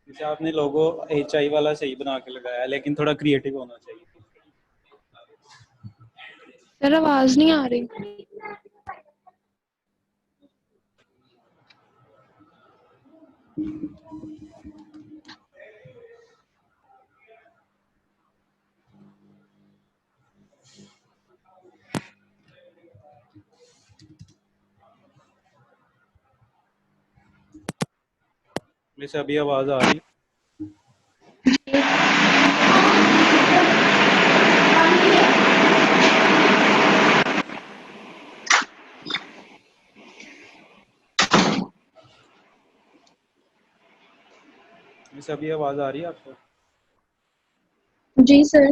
जैसे आपने लोगो HI वाला सही बना के लगाया, लेकिन थोड़ा क्रिएटिव होना चाहिए। सर आवाज नहीं आ रही। जैसे अभी आवाज आ रही? जैसे अभी आवाज आ रही है आपको? जी सर।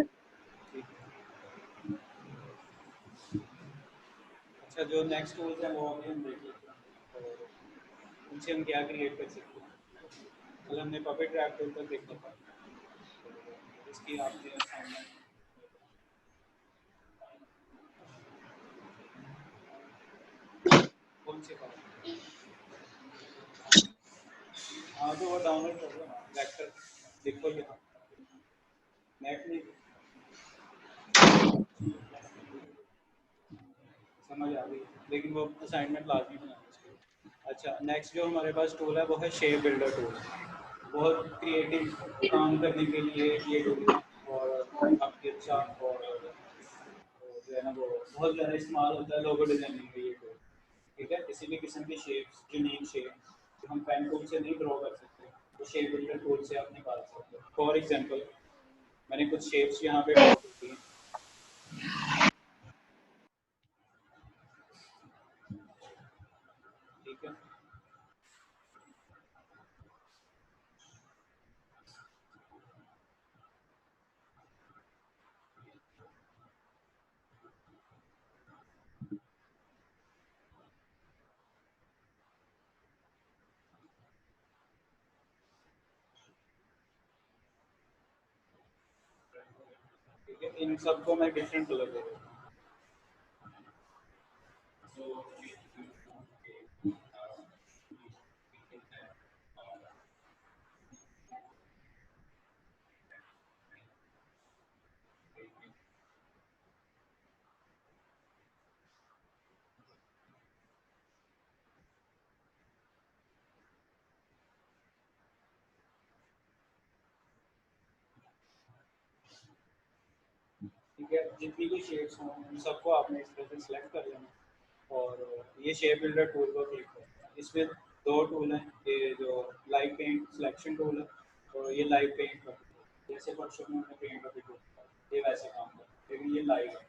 अच्छा, जो नेक्स्ट टूल्स हैं वो अभी हम देख लेते हैं और उनसे हम क्या क्रिएट कर सकते हैं। कल हमने पपेट ट्रैप टूल पर देखा था, इसकी आपने असाइनमेंट कौन से पास? हाँ तो वो डाउनलोड कर लो ना, वेक्टर देखो यहाँ नेट नहीं समझ आ गई, लेकिन वो असाइनमेंट लाजमी बनाना चाहिए। अच्छा, नेक्स्ट जो हमारे पास टूल है वो है शेप बिल्डर टूल। बहुत क्रिएटिव काम करने के लिए ये टूल है और काफ़ी अच्छा और जो है ना वो बहुत ज़्यादा इस्तेमाल होता है लोगो डिजाइनिंग में ये टूल। ठीक है, किसी भी किस्म की शेप्स, यूनिक शेप जो हम पेन टूल से नहीं ड्रॉ कर सकते तो शेप बिल्डर टूल से आप निकाल सकते हो। फॉर एग्जांपल मैंने कुछ शेप्स यहाँ पे ड्रॉ की हैं। ठीक है, ठीक है, इन सबको मैं डिफरेंट कलर दे दूँगा। ठीक है, जितनी भी शेप्स हों उन सबको आपने इस तरह से सिलेक्ट कर लेना और ये शेप बिल्डर टूल को क्लिक करना है। इसमें दो टूल हैं, ये जो लाइव पेंट सिलेक्शन टूल है और ये लाइव पेंट का टूल। जैसे वर्कशॉप में हमने पेंट का टूल ये वैसे काम करता है, लेकिन ये लाइव है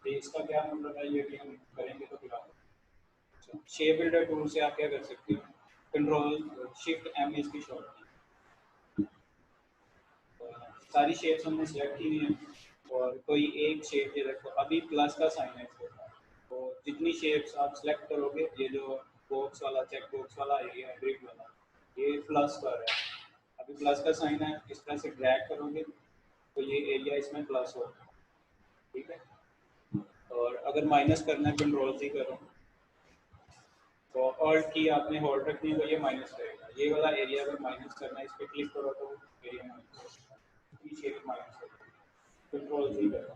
तो इसका क्या मतलब है ये भी हम करेंगे तो फिर आप शेप बिल्डर टूल से आप क्या कर सकते हो, कंट्रोल शिफ्ट एम इसकी शॉर्ट सारी शेप्स हमने सेलेक्ट की हुई हैं और कोई एक शेप ये रखो, अभी प्लस का साइन है इसके साथ, तो जितनी शेप्स आप सेलेक्ट करोगे ये जो बॉक्स वाला चेक बॉक्स वाला एरिया है ग्रिड वाला ये प्लस कर है। अभी प्लस का साइन है, इस तरह से ड्रैग करोगे तो ये एरिया इसमें प्लस होगा। ठीक है, और अगर माइनस करना है कंट्रोल सी करो तो ऑल्ट की आपने होल्ड रखनी है तो ये माइनस करेगा। ये वाला एरिया अगर माइनस करना है इस पर क्लिक करो तो area minus shape minus control C करो।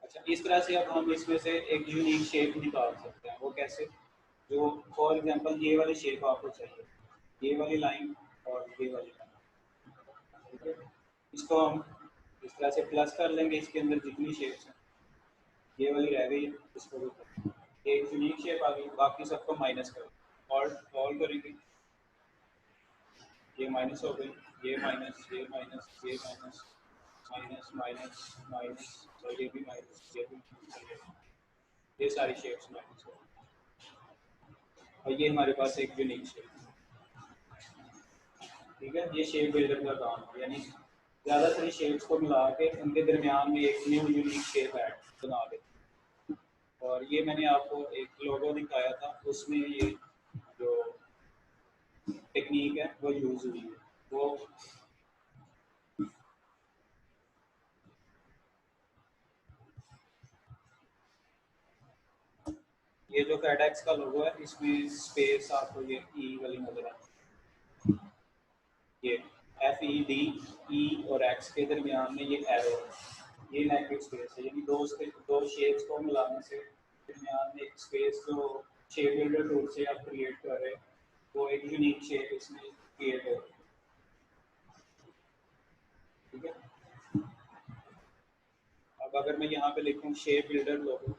अच्छा, इस तरह से अब हम इसमें से एक यूनिक शेप निकाल सकते हैं। वो कैसे? जो फॉर एग्जांपल ये वाली शेप आपको चाहिए, ये वाली लाइन और ये वाली लाइन। ठीक है, इसको हम इस तरह से प्लस कर लेंगे, इसके अंदर जितनी शेप्स हैं ये वाली रह गई है इसको भी कर, एक यूनिक शेप आ गई, बाकी सबको माइनस कर ऑल करेंगे ये माइनस हो गई, ये माइनस ये माइनस ये माइनस माइनस माइनस माइनस और ये भी माइनस ये भी माइनस, ये सारी शेप्स माइनस हो और ये हमारे पास एक यूनिक शेप। ठीक है, ये शेप बिल्डर का काम है, यानी ज़्यादा सारी शेप्स को मिला के उनके दरमियान में एक न्यू यूनिक शेप ऐड बना दे। और ये मैंने आपको एक लोगो दिखाया था, उसमें ये जो टेक्निक है वो यूज़ हुई है। वो ये जो फेडेक्स का लोगो है इसमें स्पेस आपको ये ई वाली नजर आती है, ये FED, E और X के दरमियान में ये एरो, ये नेगेटिव स्पेस है, यानी दो शेप्स को मिलाने से दरमियान में एक स्पेस जो शेप बिल्डर टूल से आप क्रिएट कर रहे हैं वो एक यूनिक शेप इसमें क्रिएट हो, ठीक है। अब अगर मैं यहाँ पे लिखूँ शेप बिल्डर लोगो,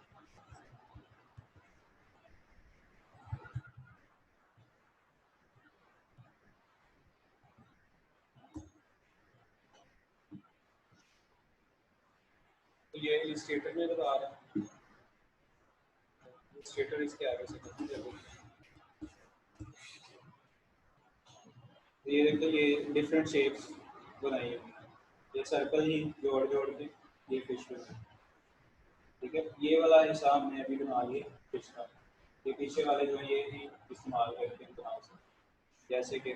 तो ये इलस्ट्रेटर में बता रहा है, इलस्ट्रेटर इसके आगे से खत्म कर देंगे। ये देखो ये डिफरेंट शेप्स बनाई है, ये सर्कल ही जोड़ जोड़ के ये फिश है, ठीक है। ये वाला हिसाब हमने अभी बना लिया फिश का, ये पीछे वाले जो ये ही इस्तेमाल करके बना सकते, जैसे कि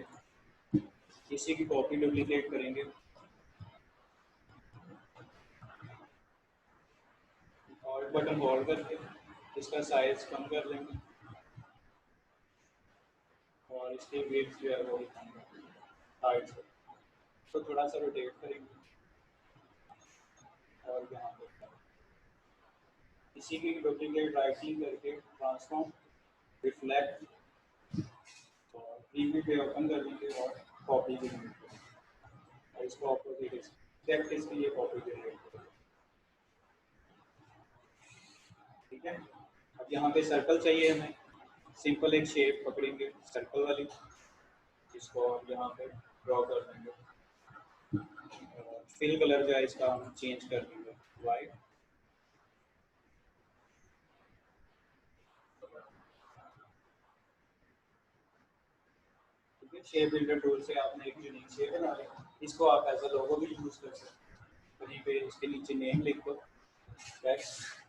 इसी की कॉपी डुप्लीकेट करेंगे और बटन होल्ड करके इसका साइज कम कर लेंगे और इसकी वेट जो है वो कम कर देंगे हाइट से, तो थोड़ा सा रोटेट करेंगे और यहाँ पे इसी की डुप्लीकेट राइटिंग करके ट्रांसफॉर्म रिफ्लेक्ट और प्रीव्यू पे ओपन कर लेंगे और कॉपी भी करेंगे और इसको ऑपोजिट एक्सेप्ट इसके लिए कॉपी जनरेट करेंगे, ठीक है। अब यहाँ पे सर्कल चाहिए हमें, सिंपल एक शेप पकड़ेंगे सर्कल वाली, इसको यहाँ पे ड्रॉ कर देंगे, फिल कलर जो है इसका हम चेंज कर देंगे वाइट, ठीक है। शेप बिल्डर टूल से आपने एक यूनिक शेप बना लिया, इसको आप एज अ लोगो भी यूज कर सकते हैं, वहीं पे इसके नीचे नेम लिख दो टेक्स्ट,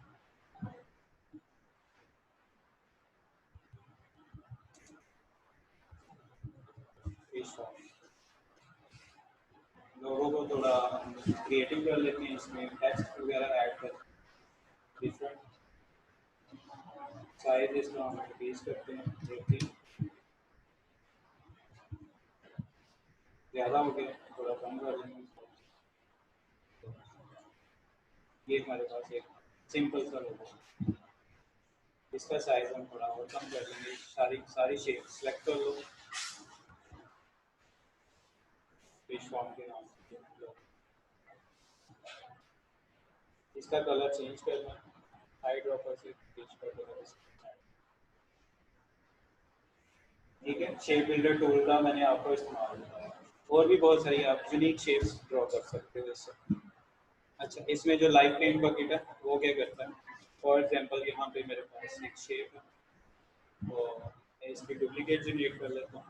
लोगों को थोड़ा क्रिएटिव कर लेते हैं, इसमें टेक्स्ट वगैरह ऐड कर डिफरेंट साइज इसका हम इंक्रीज करते हैं, देखते हैं ज़्यादा हो गया थोड़ा कम कर लेंगे, ये हमारे पास एक सिंपल सा लोगो, इसका साइज हम थोड़ा और कम कर लेंगे, सारी शेप सेलेक्ट कर लो फिश फॉर्म के नाम से, इसका कलर चेंज करना हाई ड्रॉपर से फिश का कलर, ठीक है। शेप बिल्डर टूल का मैंने आपको इस्तेमाल किया, और भी बहुत सारी आप यूनिक शेप्स ड्रॉ कर सकते हो इससे। अच्छा, इसमें जो लाइट पेंट बकेट है वो क्या करता है, फॉर एग्जांपल यहाँ पे मेरे पास एक शेप है और इसकी डुप्लीकेट जनरेट कर लेता हूँ,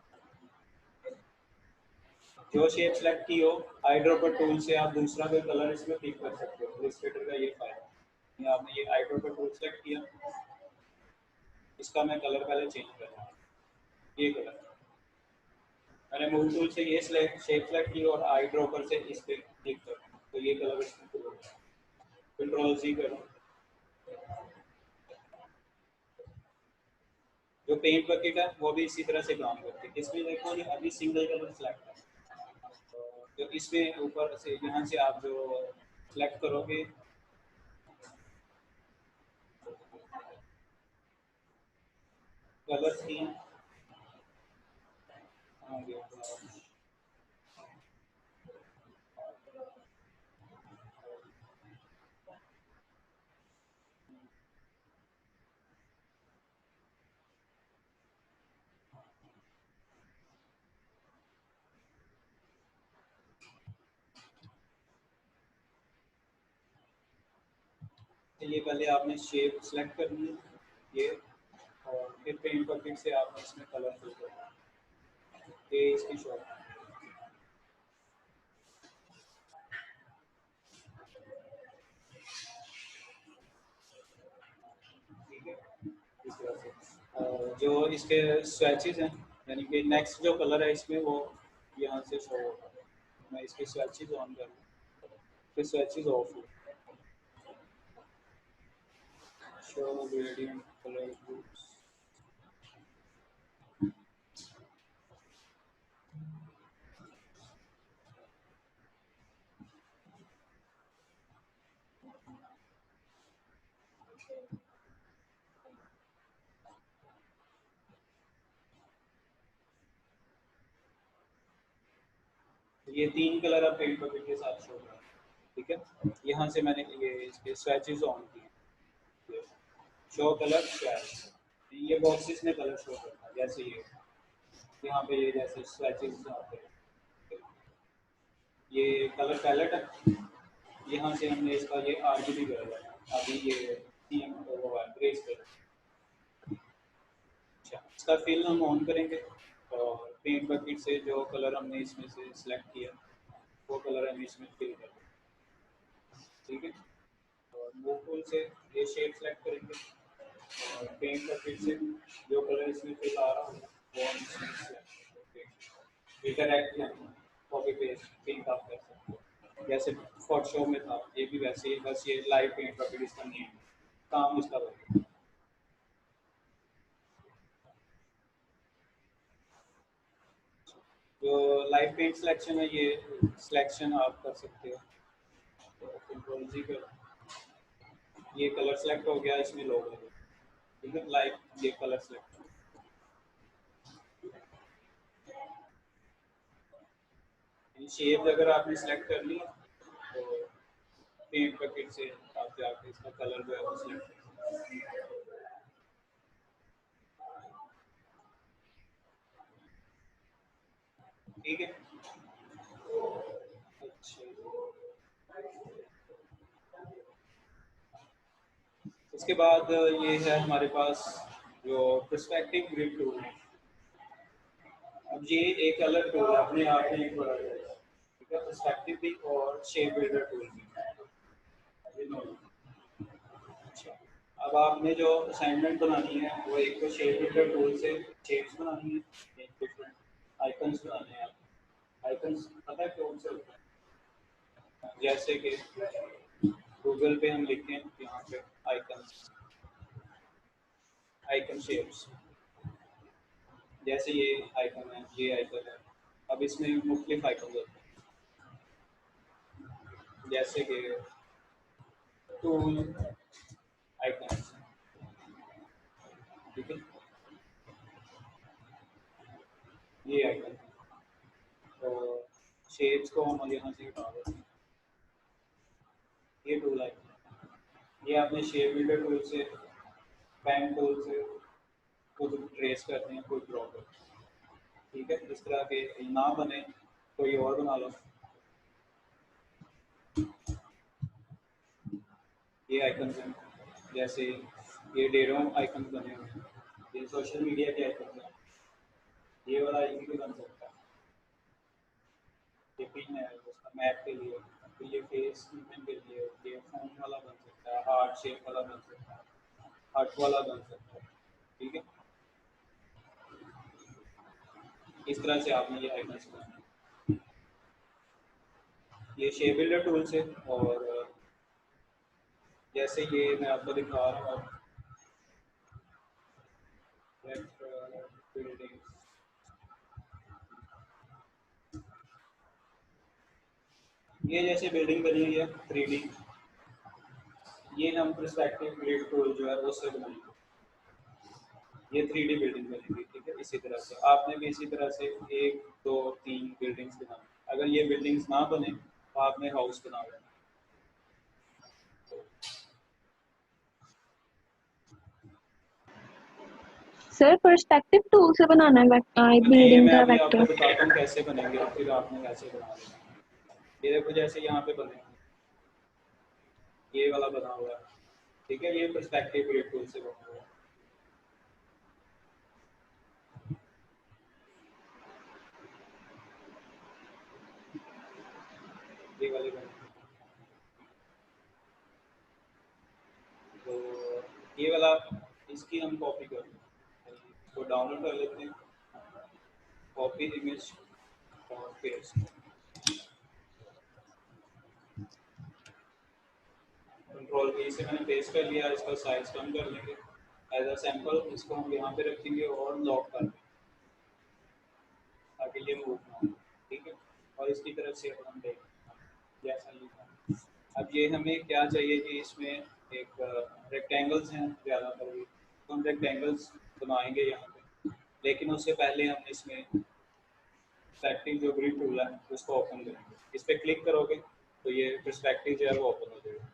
जो शेप सेलेक्ट की हो आई ड्रॉपर टूल से आप दूसरा कोई कलर इसमें पिक कर सकते हो, इलस्ट्रेटर का ये फायदा है, आपने ये आई ड्रॉपर टूल सेलेक्ट किया, इसका मैं कलर पहले चेंज कर रहा हूँ, ये कलर मैंने मूव टूल से ये शेप सेलेक्ट की और आई ड्रॉपर से इस पे क्लिक कर, तो ये कलर इसमें कंट्रोल C करो, जो पेंट बकेट है वो भी इसी तरह से काम करती है, इसमें देखो ये अभी सिंगल कलर सेलेक्ट है, तो इसमें ऊपर से यहाँ से आप जो सेलेक्ट करोगे कलर स्कीम, तो ये पहले आपने शेप सेलेक्ट करनी है ये, और फिर पेंट बकेट से आपने इसमें कलर फिल करना है, ये इसकी शॉप, ठीक है। इस तरह से जो इसके स्वेचेस हैं, यानी कि नेक्स्ट जो कलर है इसमें वो यहाँ से शो होगा, मैं इसके स्वेचेस ऑन कर लूँ, फिर स्वेचेस ऑफ हो, शो ग्रेडियंट कलर ग्रुप्स, ये 3 कलर अब पेंट बकेट के साथ शो कर रहा है, ठीक है। यहाँ से मैंने ये इसके स्वेचेस ऑन किए, शो कलर स्वेच, ये बॉक्सेस में कलर शो करता है, जैसे ये यहाँ पे ये जैसे स्वेचेस आते हैं, ये कलर पैलेट है। यहाँ से हमने इसका ये RGB कर लिया, अभी ये थीम वो है ग्रे स्केल। अच्छा, इसका फिल हम ऑन करेंगे और पेंट बकेट से जो कलर हमने इसमें से सिलेक्ट किया वो कलर हम इसमें फिल करेंगे, ठीक है। और मूव टूल से ये शेप सेलेक्ट करेंगे और पेंट बकेट से जो कलर इसमें फिल आ रहा हो वो हम इसमें सेलेक्ट करेंगे। इंटरैक्ट या कॉपी पेस्ट पेंट आप कर सकते हो, जैसे फोटोशॉप में था ये भी वैसे ही, बस ये लाइव पेंट बकेट इसका नेम है, काम इसका वही। जो लाइव पेंट सिलेक्शन है ये सिलेक्शन आप कर सकते हो, तो कंट्रोल जी कर, ये कलर सेलेक्ट हो गया, इसमें लोगो है, ठीक है। लाइव ये कलर सेलेक्ट, शेप अगर आपने सेलेक्ट कर ली तो पेंट बकेट से आप जाके इसका कलर जो है वो सिलेक्ट कर सकते हैं, ठीक है। अच्छा, उसके बाद ये है हमारे पास जो पर्सपेक्टिव ग्रिड टूल है। अब ये एक अलग टूल है अपने आप में एक बड़ा टूल है, ठीक है। पर्सपेक्टिव भी और शेप बिल्डर टूल भी, ये दोनों। अच्छा, अब आपने जो असाइनमेंट बनानी है वो एक तो शेप बिल्डर टूल से शेप्स बनानी है, एक डिफरेंट आइकन्स बनाने हैं। आइकन्स पता है कौन से होते हैं, जैसे कि गूगल पे हम लिखते हैं यहाँ पे आइकन्स, आइकन शेप्स, जैसे ये आइकन है, ये आइकन है। अब इसमें मुख्तलिफ आइकन होते हैं, जैसे कि टूल आइकन्स, ठीक है। ये आइकन तो शेप्स को हम यहाँ से हटा देते हैं, ये टूल आइकन, ये आपने शेप बिल्डर टूल से पेन टूल से खुद ट्रेस करते हैं, खुद ड्रॉ करते हैं, ठीक है। इस तरह के ना बने कोई और बना लो। ये आइकन हैं, जैसे ये डेरो आइकन बने हुए हैं, ये सोशल मीडिया के आइकन हैं, ये वाला आइकन भी बन सकता है, ये पिन है उसका मैप के लिए, तो ये फेस इमेज के लिए, ये फोन वाला बन सकता है, हार्ट शेप वाला बन सकता है, हार्ट वाला बन सकता है, ठीक है। इस तरह से आपने ये आइकन्स बनाए, ये शेप बिल्डर टूल से। और जैसे ये मैं आपको दिखा रहा हूँ बिल्डिंग, ये जैसे बिल्डिंग बनी हुई है 3D, ये हम पर्सपेक्टिव ग्रिड टूल जो है उससे बनाएंगे, ये 3D बिल्डिंग बनेगी, ठीक है। इसी तरह से आपने भी इसी तरह से 1 2 3 बिल्डिंग्स बनानी, अगर ये बिल्डिंग्स ना बने तो आपने हाउस बना लेना। सर पर्सपेक्टिव टूल से बनाना है नहीं, बिल्डिंग मैं का अभी आपको वेक्टर। बताता हूँ कैसे बनेंगे, फिर आपने कैसे बना लेना। ये देखो जैसे यहाँ पे बने, ये वाला बना हुआ है, ठीक है। ये पर्सपेक्टिव ग्रिड टूल से बना हुआ है, ये वाले बने। तो ये वाला इसकी हम कॉपी कर लेते हैं, इसको डाउनलोड कर लेते हैं, कॉपी इमेज और पेस्ट, कंट्रोल V से मैंने पेस्ट कर लिया, इसका साइज कम कर लेंगे एज अ सैंपल, इसको हम यहाँ पे रखेंगे और लॉक कर देंगे ताकि ये मूव ना हो, ठीक है। और इसकी तरफ से हम देखें जैसा ये था। अब ये हमें क्या चाहिए कि इसमें एक रेक्टेंगल्स हैं ज़्यादातर भी, तो हम रेक्टेंगल्स बनाएंगे यहाँ पे, लेकिन उससे पहले हम इसमें पर्सपेक्टिव जो ग्रिड टूल है उसको ओपन करेंगे। इस पर क्लिक करोगे तो ये पर्सपेक्टिव जो है वो ओपन हो जाएगा।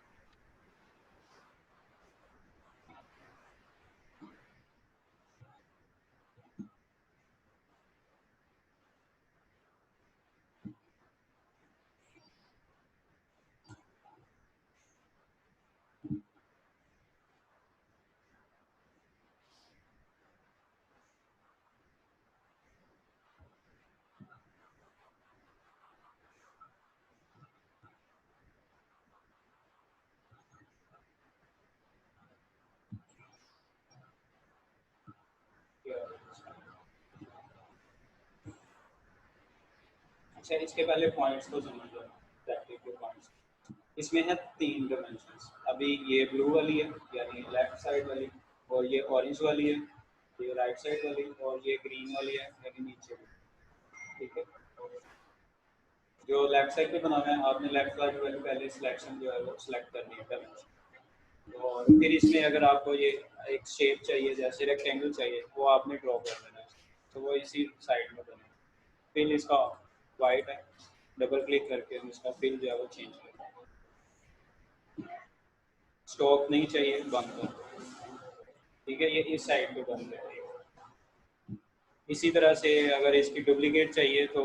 अच्छा, इसके पहले पॉइंट्स को समझ लो, पर्सपेक्टिव के पॉइंट्स। इसमें है 3 डायमेंशंस। अभी ये ब्लू वाली है यानी लेफ्ट साइड वाली, और ये ऑरेंज वाली है ये राइट साइड वाली, और ये ग्रीन वाली है यानी नीचे वाली। ठीक है, जो लेफ्ट साइड पे बनाना है आपने लेफ्ट साइड वाली पहले सिलेक्शन जो है वो सिलेक्ट करनी है डायमेंशन, और फिर इसमें अगर आपको ये एक शेप चाहिए जैसे रेक्टेंगल चाहिए वो आपने ड्रॉ कर देना है, तो वो इसी साइड में बने। फिल इसका वाइट है, डबल क्लिक करके हम इसका फिल जो है वो चेंज करते हैं। स्टॉक नहीं चाहिए, बंद कर। ठीक है, ये इस साइड पे बंद है। इसी तरह से अगर इसकी डुप्लीकेट चाहिए तो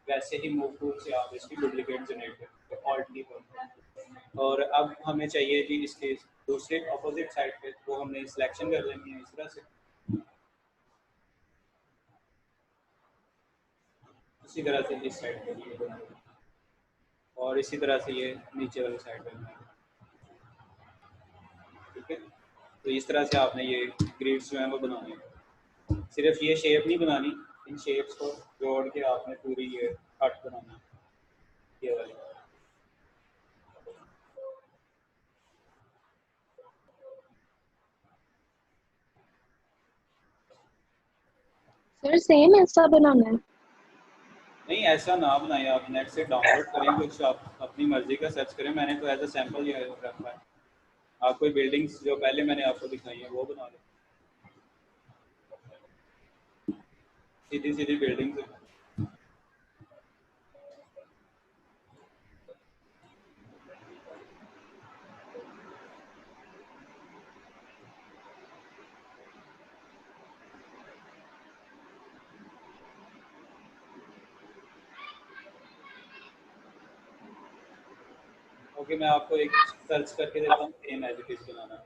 वैसे ही मूव टूल से आप इसकी डुप्लीकेट जनरेट करेंगे, ऑल्ट की पर। और अब हमें चाहिए जी इसके दूसरे अपोजिट साइड पे, वो हमने सिलेक्शन कर लेनी है इस तरह से। इसी तरह से इस साइड पे ये बनाएंगे, और इसी तरह से ये नीचे वाली साइड पे बनाएंगे। ठीक है, तो इस तरह से आपने ये ग्रिड्स जो है वो बनाने हैं। सिर्फ ये शेप नहीं बनानी, इन शेप्स को जोड़ के आपने पूरी ये हट बनाना है, ये वाली। सर सेम ऐसा बनाना है? नहीं, ऐसा ना बनाए, आप नेट से डाउनलोड करें कुछ, आप अपनी मर्जी का सर्च करें। मैंने तो एज अ सैम्पल ये रखा है। आप कोई बिल्डिंग्स जो पहले मैंने आपको दिखाई है वो बना लो, सीधी सीधी बिल्डिंग्स। ओके, मैं आपको एक सर्च करके देता हूँ, सेम एज इट इज बनाना।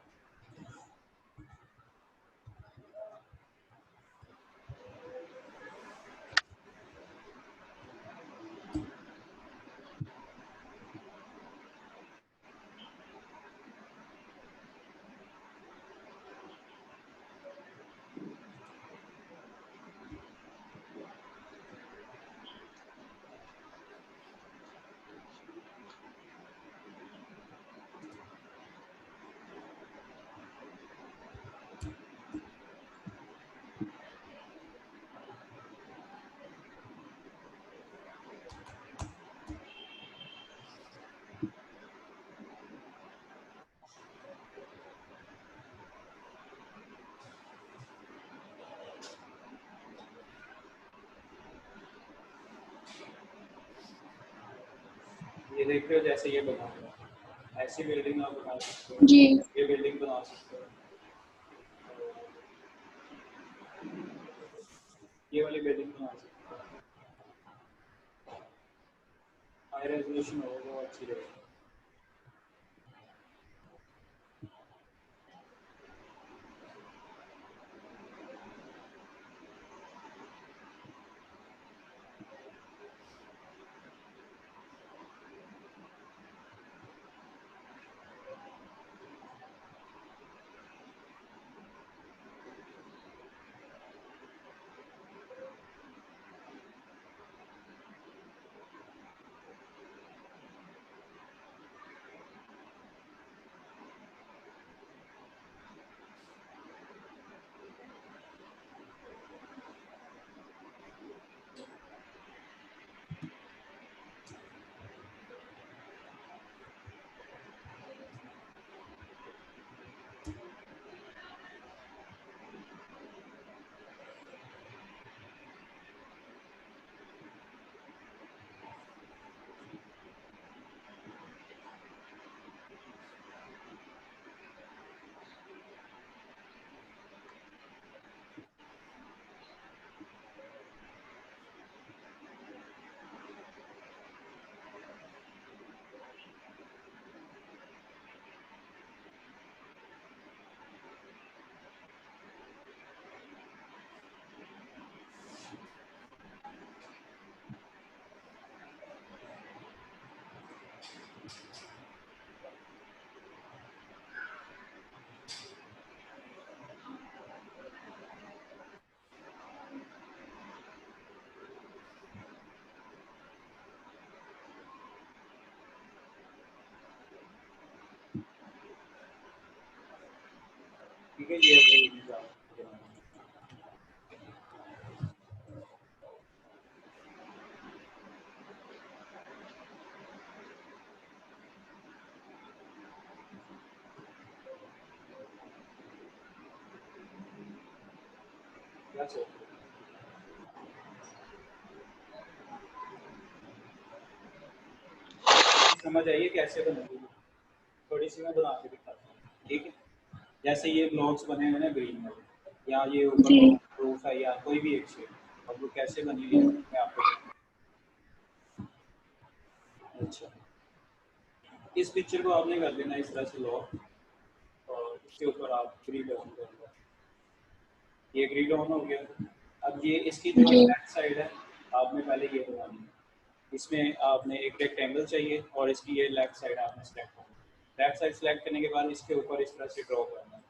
ये देखते हो जैसे ये बना हुआ है, ऐसी बिल्डिंग आप बना सकते हो, जी। ये बिल्डिंग बना सकते हो, ये वाली बिल्डिंग बना सकते हो। हाई रेजोल्यूशन हो वो अच्छी रहेगी। ठीक है, ये वाली इमेज आप बनाएंगे। क्या सोच रहे हो? समझ आइए कैसे बनेगी, थोड़ी सी मैं बना के दिखाता हूँ। ठीक है, जैसे ये ब्लॉक्स बने हुए हैं ग्रीन वाले, या ये ऊपर जी। रूफ है या कोई भी एक शेप, अब वो कैसे बनी हुई है हम्म, मैं आपको बताऊँ। अच्छा, इस पिक्चर को आपने कर देना इस तरह से लॉक, और इसके ऊपर आप ग्रिड ऑन कर दो। ये ग्रिड ऑन हो गया। अब ये इसकी जो जी। लेफ्ट साइड है, आपने पहले ये बनानी है। इसमें आपने एक रेक्टेंगल चाहिए और इसकी ये लेफ्ट साइड आपने सेलेक्ट करना है। लेफ्ट साइड सेलेक्ट करने के बाद इसके ऊपर इस तरह से ड्रॉ करना है।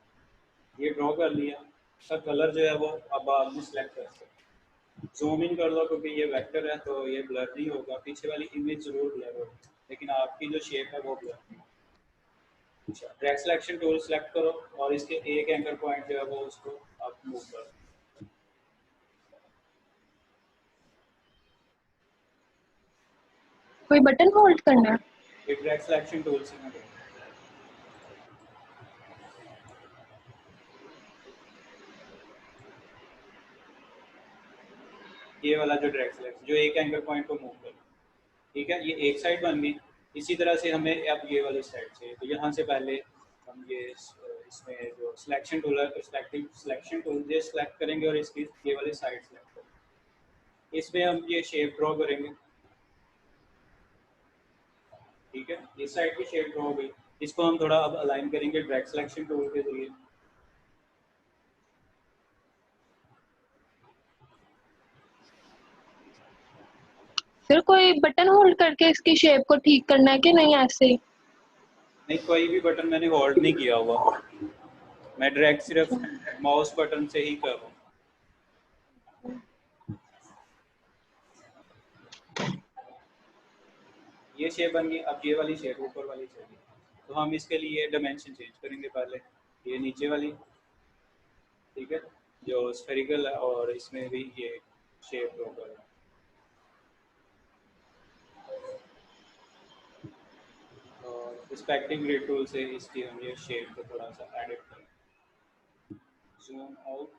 ये ड्रॉ कर लिया, इसका कलर जो है वो अब आपने सेलेक्ट कर सकते हैं। जूम इन कर लो क्योंकि ये वेक्टर है तो ये ब्लर नहीं होगा, पीछे वाली इमेज जरूर ब्लर होगी लेकिन आपकी जो शेप है वो ब्लर नहीं होगी। अच्छा, ड्रैग सिलेक्शन टूल सेलेक्ट करो और इसके एक एंकर पॉइंट जो है वो उसको आप मूव करो। कोई बटन होल्ड करना है? ये ड्रैग सिलेक्शन टूल से मैं करूँ। ये वाला जो ड्रैग सिलेक्शन जो एक एंकर पॉइंट को मूव करो, ठीक है, ये एक साइड बन गई। इसी तरह से हमें अब ये वाली साइड से, तो यहाँ से पहले हम ये इसमें जो सिलेक्शन टूल है, पर्सपेक्टिव सिलेक्शन टूल ये सिलेक्ट करेंगे और इसकी ये वाली साइड सेलेक्ट करेंगे। इसमें हम ये शेप ड्रॉ करेंगे। ठीक है, इस साइड की शेप ड्रॉ हो गई। इसको हम थोड़ा अब अलाइन करेंगे ड्रैग सिलेक्शन टूल के जरिए। फिर कोई बटन होल्ड करके इसकी शेप को ठीक करना है कि नहीं ऐसे ही? नहीं, कोई भी बटन मैंने होल्ड नहीं किया हुआ, मैं ड्रैग सिर्फ माउस बटन से ही कर रहा हूँ। ये शेप बन गई। अब ये वाली शेप ऊपर वाली चाहिए, तो हम इसके लिए डायमेंशन चेंज करेंगे। पहले ये नीचे वाली, ठीक है, जो स्फेरिकल है, और इसमें भी ये शेप ऊपर है। और पर्सपेक्टिव ग्रिड टूल से इसकी हम ये शेप को थोड़ा सा एडिट करें। जूम आउट,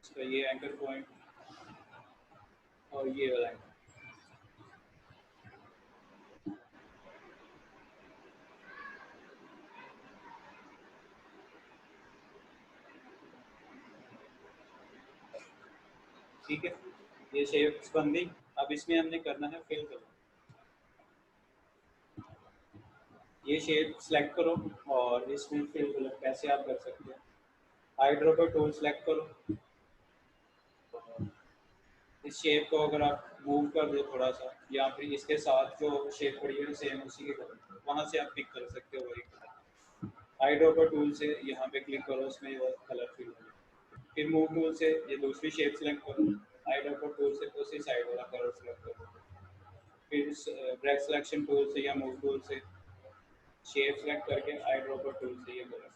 इसका ये एंकर पॉइंट और ये वाला एंकर, ठीक है, ये शेप्स बन गई। अब इसमें हमने करना है फिल कलर। ये शेप सेलेक्ट करो और इसमें फिल कलर कैसे आप कर सकते हैं। हाइड्रोपर टूल सेलेक्ट करो, इस शेप को अगर आप मूव कर दो थोड़ा सा, या फिर इसके साथ जो शेप पड़ी है सेम उसी के कलर, वहाँ से आप पिक कर सकते हो वही कलर। हाइड्रोपर टूल से यहाँ पे क्लिक करो, उसमें वो कलर फिल हो जाए। फिर मूव टूल से ये दूसरी शेप सेलेक्ट करो, हाइड्रोपर टूल से उसी साइड वाला कलर सेलेक्ट करो। फिर ड्रैग सिलेक्शन टूल से या मूव टूल से शेप सेलेक्ट करके हाइड्रोपर टूल से ये कलर,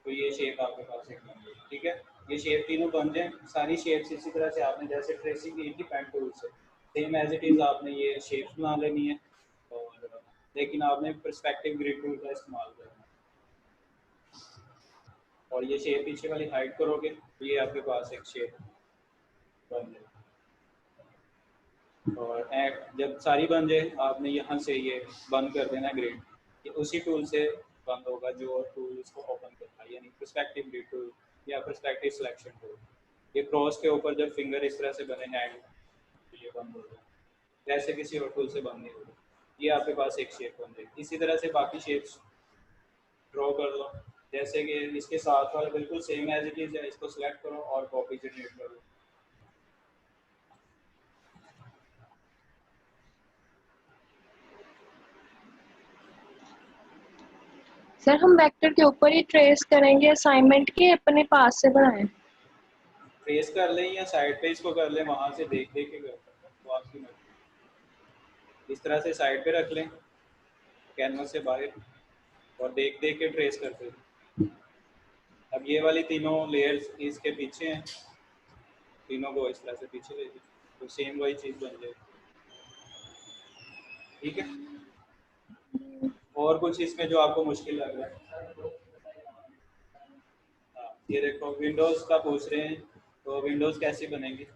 तो ये शेप आपके पास एक बन गई। ठीक है, ये शेप तीनों बन जाए। सारी शेप्स इसी तरह से आपने जैसे ट्रेसिंग की थी पेन टूल से, सेम एज इट इज़ आपने ये शेप्स बना लेनी है, और लेकिन आपने पर्सपेक्टिव ग्रिड टूल का इस्तेमाल करना है। और ये शेप पीछे वाली हाइड करोगे तो ये आपके पास एक शेप बन जाए। और जब सारी बन जाए आपने यहाँ से ये बंद कर देना ग्रिड, ये उसी टूल से बंद होगा जो टूल इसको ओपन करता है, यानी पर्सपेक्टिव ग्रिड टूल या पर्सपेक्टिव सिलेक्शन टूल। ये क्रॉस के ऊपर जब फिंगर इस तरह से बने हैंड, तो ये बंद हो जाए, जैसे किसी और टूल से बंद नहीं होगा। ये आपके पास एक शेप बन जाएगी। इसी तरह से बाकी शेप्स ड्रॉ कर लो। जैसे कि इसके साथ वाला बिल्कुल सेम एज इट इज है, इसको सिलेक्ट करो और कॉपी जनरेट करो। सर हम वेक्टर के ऊपर ही ट्रेस करेंगे असाइनमेंट के, अपने पास से बनाएं? ट्रेस कर लें या साइड पे इसको कर लें, वहां से देख देख के कर सकते हैं, तो आपकी मर्जी। इस तरह से साइड पे रख लें कैनवस से बाहर, और देख देख के ट्रेस करते हैं। अब ये वाली तीनों लेयर्स इसके पीछे हैं, तीनों को इस तरह से पीछे ले दी तो सेम वही चीज़ बन जाएगी। ठीक है, और कुछ इसमें जो आपको मुश्किल लग रहा है? हाँ, ये देखो विंडोज़ का पूछ रहे हैं, तो विंडोज़ कैसे बनेगी,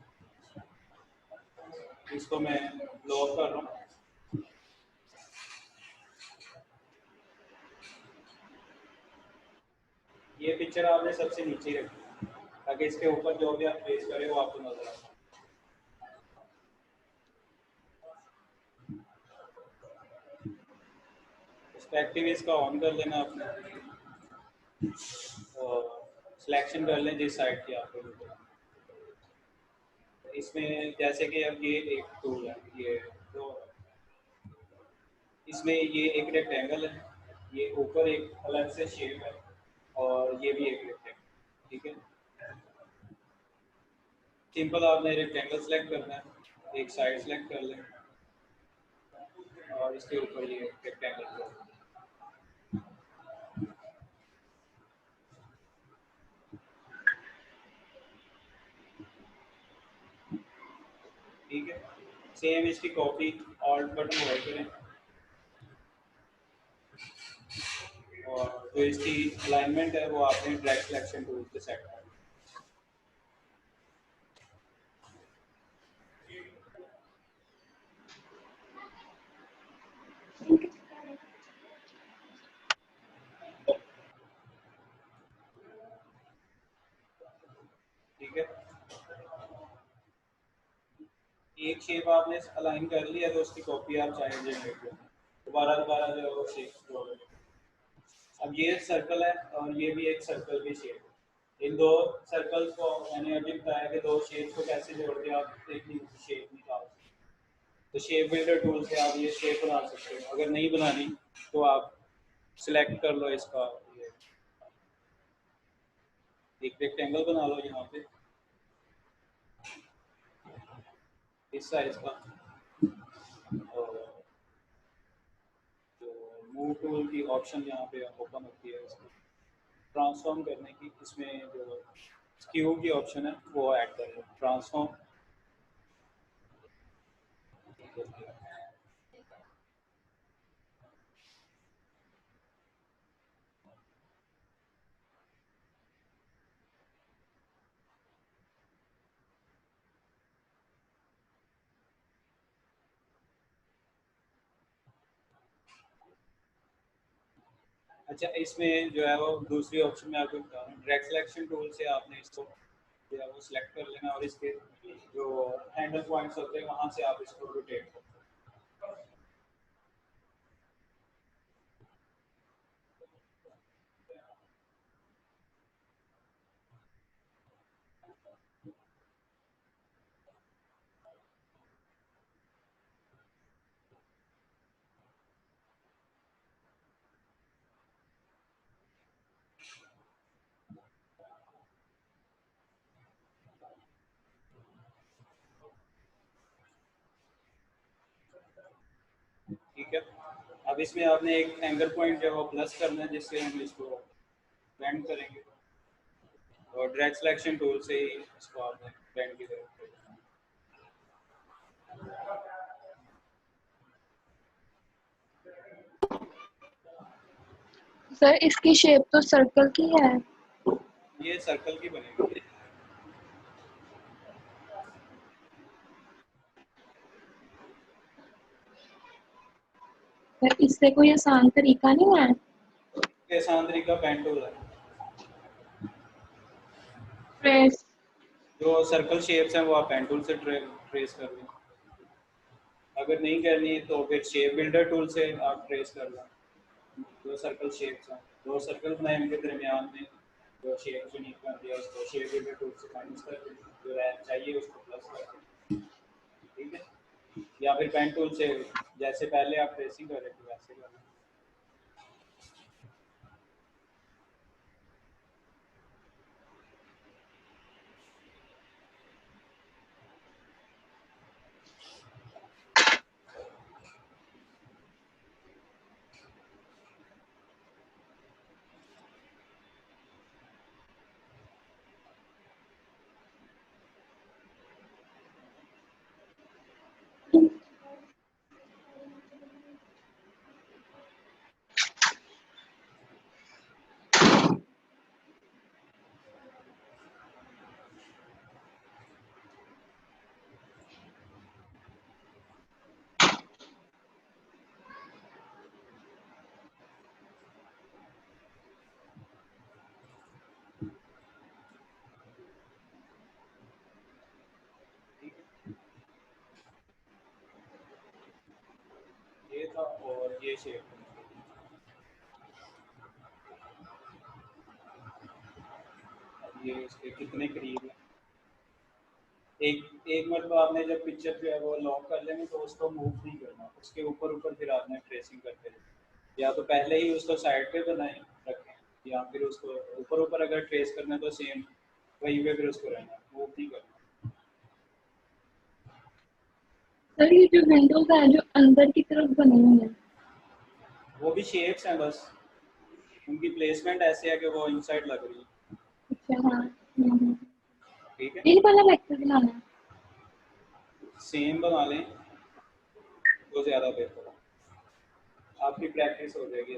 इसको मैं लॉक कर रहा हूँ। ये पिक्चर आपने सबसे नीचे ही रखी ताकि इसके ऊपर जो भी आप ट्रेस करें वो आपको नजर आए। पर्सपेक्टिव इसका ऑन कर लेना आपने और सिलेक्शन कर लें जिस साइड की आपको इसमें, जैसे कि अब ये एक टूल है, ये तो इसमें ये एक रेक्टेंगल है, ये ऊपर एक अलग से शेप है और ये भी एक रेक्टेंगल। ठीक है, सिंपल आपने रेक्टेंगल सेलेक्ट करना है, एक साइड सेलेक्ट कर लें और इसके ऊपर ये रेक्टेंगल। ठीक है, सेम इसकी कॉपी ऑल्ट बटन होल्ड करें और जो इसकी अलाइनमेंट है वो आपने ड्रैग सिलेक्शन टूल से सेट कर। ठीक है, एक शेप आपने अलाइन कर लिया तो उसकी कॉपी आप चाहे जनरेट करें, दोबारा दोबारा जो है वो शेप ड्रॉ करें। अब ये सर्कल है और ये भी एक सर्कल की शेप है, इन दो सर्कल्स को मैंने अभी बताया कि दो शेप्स को कैसे जोड़ के आप एक शेप निकाल सकते हैं। तो शेप बिल्डर टूल से आप ये शेप बना सकते हो, अगर नहीं बनानी तो आप सिलेक्ट कर लो इसका, ये एक रेक्टेंगल बना लो यहाँ पे इस साइज का और जो मूव टूल की ऑप्शन यहाँ पे ओपन होती है इसको ट्रांसफॉर्म करने की, इसमें जो स्क्यू की ऑप्शन है वो ऐड कर लो, ट्रांसफॉर्म। अच्छा, इसमें जो है वो दूसरी ऑप्शन में आपको बता रहा हूँ, ड्रैग सिलेक्शन टूल से आपने इसको जो है वो सिलेक्ट कर लेना और इसके जो हैंडल पॉइंट्स होते हैं वहाँ से आप इसको रोटेट कर। ठीक है, अब इसमें आपने एक एंगल पॉइंट जो है वो प्लस करना है जिससे हम इसको बेंड करेंगे और ड्रैग सिलेक्शन टूल से ही इसको आपने बेंड की तरफ करना सर इसकी शेप तो सर्कल की है। है। ये सर्कल की बनेगी। सर इससे कोई आसान तरीका नहीं है? आसान तरीका पेन टूल है, ट्रेस। जो सर्कल शेप्स हैं वो आप पेन टूल से ट्रेस कर लें, अगर नहीं करनी तो फिर शेप बिल्डर टूल से आप ट्रेस कर लें। दो सर्कल शेप्स हैं, दो सर्कल बनाए उनके दरमियान में जो शेप जो निकल दिया उसको शेप बिल्डर टूल से माइनस कर दें, जो चाहिए उसको प्लस कर दें। ठीक है, या फिर पेन टूल से जैसे पहले आप ट्रेसिंग कर रहे थे वैसे कर लें। ये शेप। ये इसके कितने करीब है, एक एक मतलब आपने जब पिक्चर जो है वो लॉक कर लेंगे तो उसको मूव नहीं करना, उसके ऊपर ऊपर फिर आपने ट्रेसिंग करते रहना। या तो पहले ही उसको साइड पे बनाए रखें, या फिर उसको ऊपर ऊपर अगर ट्रेस करना है तो सेम वहीं पे फिर उसको रहना, मूव नहीं करना। सर ये जो विंडोज है जो अंदर की तरफ बनी हुई है, वो भी शेप्स हैं, बस उनकी प्लेसमेंट ऐसे है कि वो इनसाइड लग रही है। अच्छा हाँ। ठीक है, यही वाला वेक्टर बनाना है। सेम बना लें तो ज़्यादा बेहतर है, आपकी प्रैक्टिस हो जाएगी।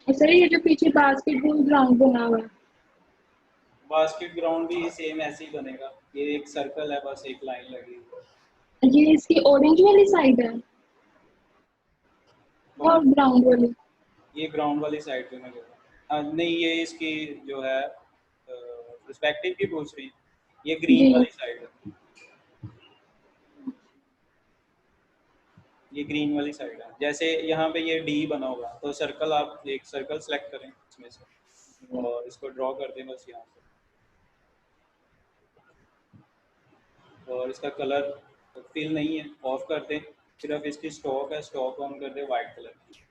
और सर ये जो पीछे बास्केटबॉल ग्राउंड बना हुआ है, बास्केट ग्राउंड भी सेम ऐसे ही बनेगा, ये एक सर्कल है, बस एक लाइन लगी है। ये इसकी ऑरेंज वाली साइड है कौन? और ब्राउन वाली? ये ग्राउंड वाली साइड पे मैं कह रहा हूँ। नहीं, ये इसकी जो है पर्सपेक्टिव की पूछ रही है, ये ग्रीन जी। वाली साइड है, ये ग्रीन वाली साइड है। जैसे यहाँ पे ये डी बना होगा तो सर्कल, आप एक सर्कल सेलेक्ट करें इसमें से और इसको ड्रॉ कर दें बस यहाँ पे, और इसका कलर फिल नहीं है, ऑफ कर दें। सिर्फ इसकी स्टॉक है, स्टॉक ऑन कर दें वाइट कलर की।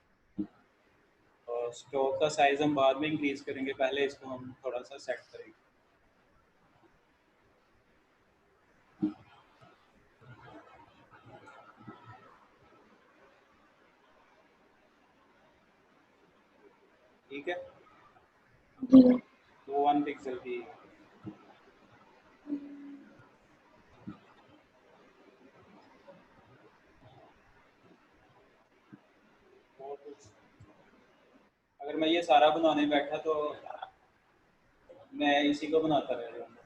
और स्टॉक का साइज हम बाद में इंक्रीज करेंगे, पहले इसको हम थोड़ा सा सेट करेंगे। ठीक है, जी। वो 1 पिक्सल की है। और कुछ, अगर मैं ये सारा बनाने बैठा तो मैं इसी को बनाता रह जाऊंगा।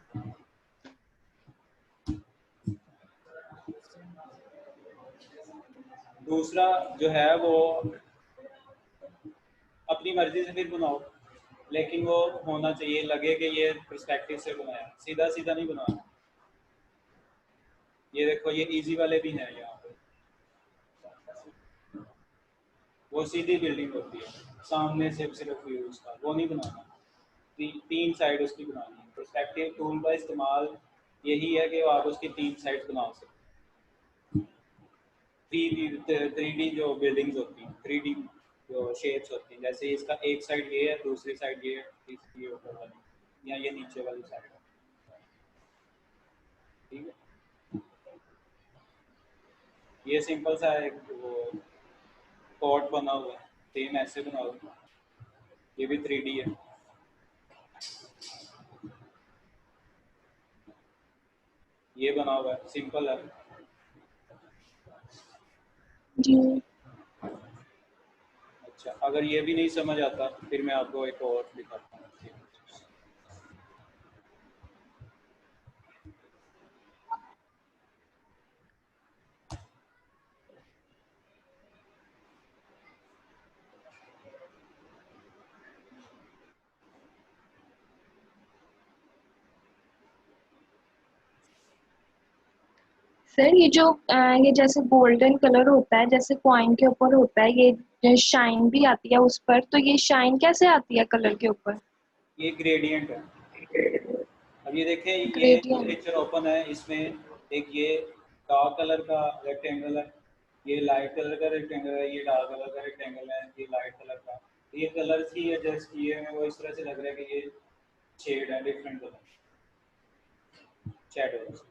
दूसरा जो है वो अपनी मर्जी से फिर बनाओ, लेकिन वो होना चाहिए लगे कि ये पर्सपेक्टिव से बनाया, सीधा सीधा नहीं बनाना। ये देखो, ये इजी वाले भी हैं यहाँ पे, वो सीधी बिल्डिंग होती है, सामने से सिर्फ व्यू उसका, वो नहीं बनाना। तीन साइड उसकी बनानी है। पर्सपेक्टिव टूल का इस्तेमाल यही है कि आप उसकी 3 साइड बना सकते। 3D जो बिल्डिंग्स होती हैं, 3D जो शेप्स होती हैं, जैसे इसका एक साइड ये है, दूसरी साइड ये है, तीसरी ये ऊपर वाली, या ये नीचे वाली साइड है। ठीक है, ये सिंपल सा एक वो पॉट बना हुआ है, सेम ऐसे बना हुआ है, ये भी 3D है। ये बना हुआ है, सिंपल है। जी। अच्छा, अगर ये भी नहीं समझ आता फिर मैं आपको एक और दिखाता हूँ। सर ये जो ये जैसे गोल्डन कलर होता है जैसे कॉइन के ऊपर होता है, ये शाइन भी आती है उस पर, तो ये शाइन कैसे आती है कलर के ऊपर? ये ग्रेडियंट है। अब ये देखें, ये जो ग्रेडियंट। पिक्चर ओपन है इसमें एक ये डार्क कलर का रेक्टेंगल है, ये लाइट कलर का रेक्टेंगल है, ये डार्क कलर का रेक्टेंगल है, ये लाइट कलर का। ये कलर्स ही एडजस्ट किए हैं, वो इस तरह से लग रहा है कि ये शेड है, डिफरेंट कलर शेडोज।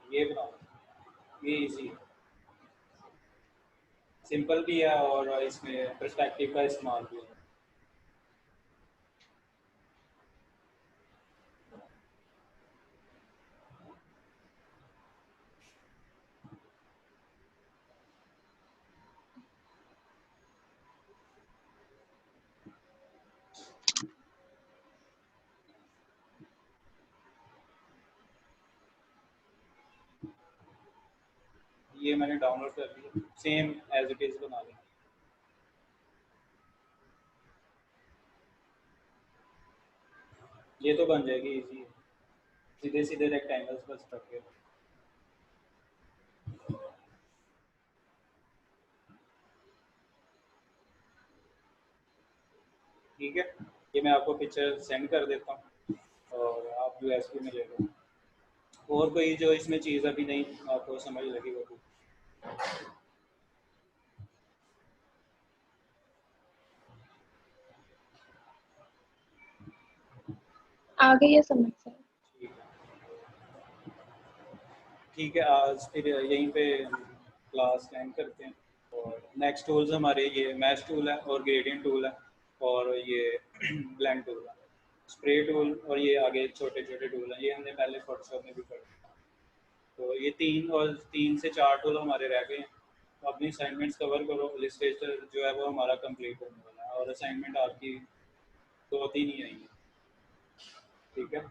ये बनाओ, ये इजी है, सिंपल भी है और इसमें पर्सपेक्टिव का इस्तेमाल भी है। ये मैंने डाउनलोड कर लिया, सेम एज इट इज़ बना लिया। ये तो बन जाएगी इजी, सीधे सीधे रेक्टेंगल्स बस करके। ठीक है, ये मैं आपको पिक्चर सेंड कर देता हूँ और आप यूएसबी में ले लो। और कोई जो इसमें चीज़ अभी नहीं आपको समझ लगी वो कुछ? आ गई है समझ सर। ठीक है, ठीक है, आज फिर यहीं पे क्लास एंड करते हैं। और नेक्स्ट टूल्स हमारे ये मैश टूल है और ग्रेडियंट टूल है और ये ब्लेंड टूल है, स्प्रे टूल, और ये आगे छोटे छोटे टूल हैं, ये हमने पहले फोटोशॉप में भी पढ़ा। तो ये 3 से 4 टूल हमारे रह गए हैं। तो अपनी असाइनमेंट्स कवर करो, इलस्ट्रेटर जो है वो हमारा कंप्लीट होने वाला है और असाइनमेंट आपकी 2-3 ही आएंगी। ठीक है,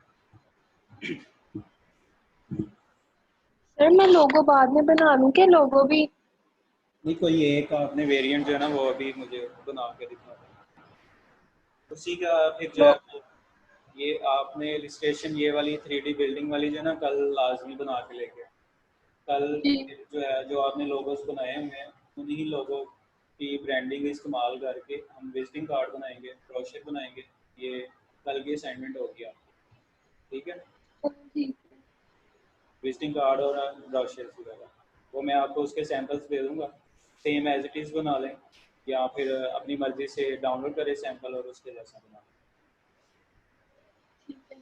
सर मैं लोगो बाद में बना लूँ क्या, लोगो भी? नहीं, कोई एक आपने वेरिएंट जो है ना वो अभी मुझे बना के दिखा दो। उसी का फिर जो है लो वो, ये आपने इलस्ट्रेशन ये वाली 3D बिल्डिंग वाली जो है ना कल लाजमी बना के लेके, कल जी। जो है जो आपने लोगोस बनाए हुए हैं उन्हीं लोगों की ब्रांडिंग इस्तेमाल करके हम विजिटिंग कार्ड बनाएंगे, ब्रोशर बनाएंगे। ये कल की असाइनमेंट होगी आपकी। ठीक है, ठीक है। विजिटिंग कार्ड और ब्रोशर वगैरह वो मैं आपको उसके सैंपल्स दे दूँगा, सेम एज इट इज़ बना लें या फिर अपनी मर्ज़ी से डाउनलोड करें सैंपल और उसके जैसा बना लें। ठीक है।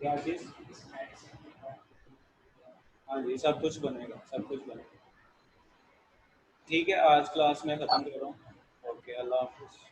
क्या चीज़? हाँ जी, सब कुछ बनेगा, सब कुछ बनेगा। ठीक है, आज क्लास में ख़त्म कर रहा हूँ। ओके, अल्लाह हाफिज़।